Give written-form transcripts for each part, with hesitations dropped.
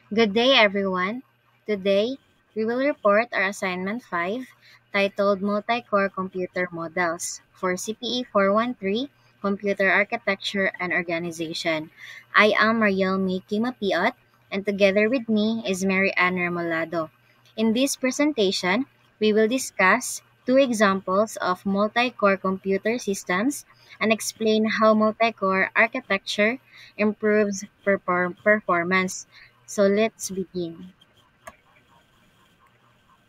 Good day, everyone. Today, we will report our assignment 5 titled Multi-Core Computer Models for CPE 413 Computer Architecture and Organization. I am Mariel Miki Mapiot, and together with me is Mary Ann Remolado. In this presentation, we will discuss two examples of multi-core computer systems and explain how multi-core architecture improves performance. So let's begin.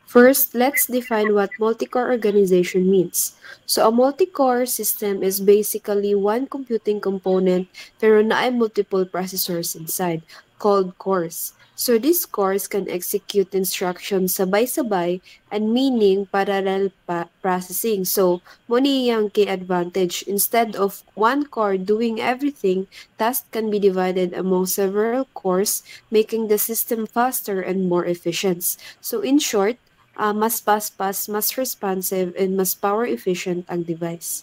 First, let's define what multi-core organization means. So, a multi-core system is basically one computing component pero na ay multiple processors inside, called cores. So, these cores can execute instructions sabay-sabay and meaning parallel processing. So, muna yung key advantage. Instead of one core doing everything, tasks can be divided among several cores, making the system faster and more efficient. So, in short, mas paspas, mas responsive, and mas power efficient ang device.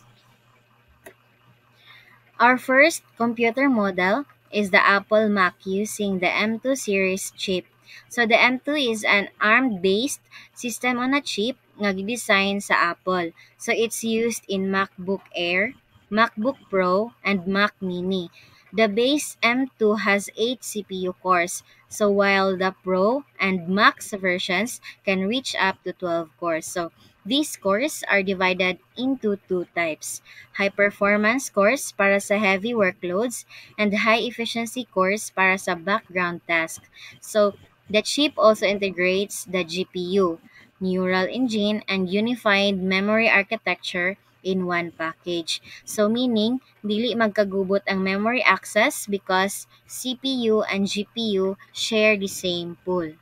Our first computer model is the Apple Mac using the M2 series chip. So the M2 is an ARM-based system on a chip nga gidesign sa Apple. So it's used in MacBook Air, MacBook Pro, and Mac Mini. The base M2 has 8 CPU cores, so while the Pro and Max versions can reach up to 12 cores. So these cores are divided into two types: high-performance cores para sa heavy workloads and high-efficiency cores para sa background tasks. So, the chip also integrates the GPU, neural engine, and unified memory architecture in one package. So, meaning, dili magkagubot ang memory access because CPU and GPU share the same pool.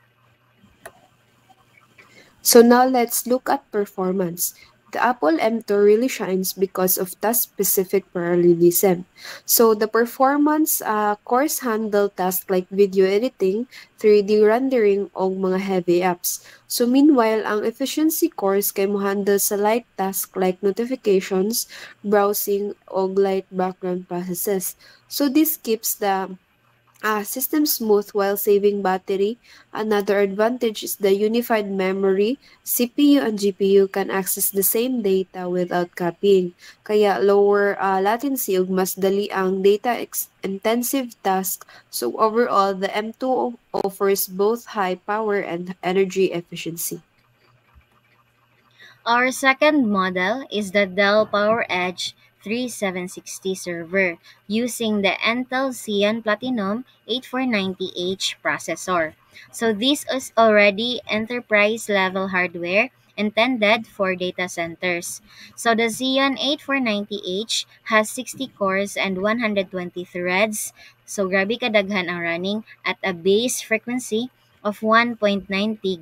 So now let's look at performance. The Apple M2 really shines because of task-specific parallelism. So the performance cores handle tasks like video editing, 3D rendering, o mga heavy apps. So meanwhile, ang efficiency cores kay mo handle sa light task like notifications, browsing, o light background processes. So this keeps the system smooth while saving battery. Another advantage is the unified memory. CPU and GPU can access the same data without copying. Kaya lower latency ug mas dali ang data intensive task. So overall, the M2 offers both high power and energy efficiency. Our second model is the Dell PowerEdge 3760 server using the Intel Xeon Platinum 8490H processor. So this is already enterprise level hardware intended for data centers. So the Xeon 8490H has 60 cores and 120 threads. So grabe kadaghan ang running at a base frequency of 1.90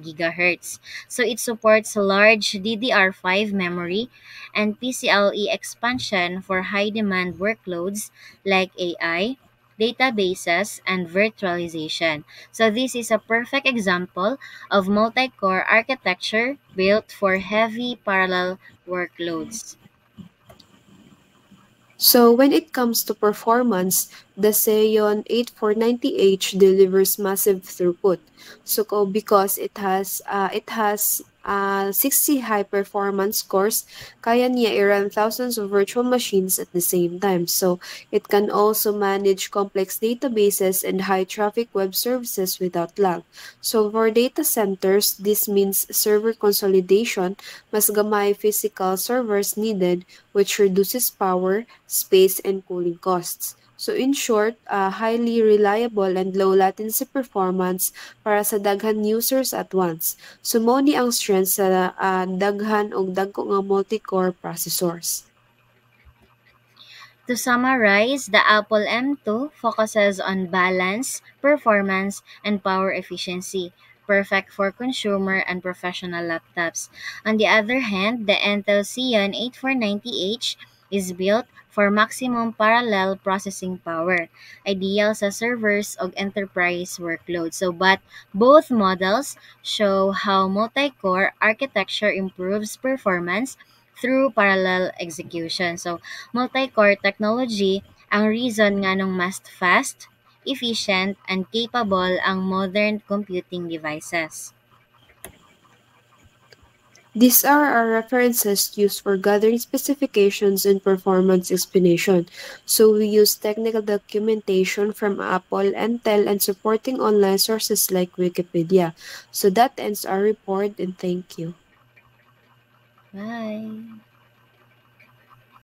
gigahertz. So it supports large DDR5 memory and PCIe expansion for high-demand workloads like AI, databases, and virtualization. So this is a perfect example of multi-core architecture built for heavy parallel workloads. So when it comes to performance, the Xeon 8490H delivers massive throughput. Because it has 60 high performance cores, kaya niya i-run thousands of virtual machines at the same time. So it can also manage complex databases and high traffic web services without lag. So for data centers, this means server consolidation, mas gamay physical servers needed, which reduces power, space, and cooling costs. So in short, highly reliable and low latency performance para sa daghan users at once. So mao ni ang strength sa daghan og dagko nga multi-core processors. To summarize, the Apple M2 focuses on balance, performance, and power efficiency, perfect for consumer and professional laptops. On the other hand, the Intel Xeon 8490H is built for maximum parallel processing power, ideal sa servers o enterprise workloads. But both models show how multi-core architecture improves performance through parallel execution. So multi-core technology ang reason nga nung mas fast, efficient, and capable ang modern computing devices. These are our references used for gathering specifications and performance explanation. So we use technical documentation from Apple, Intel, and supporting online sources like Wikipedia. So that ends our report and thank you. Bye!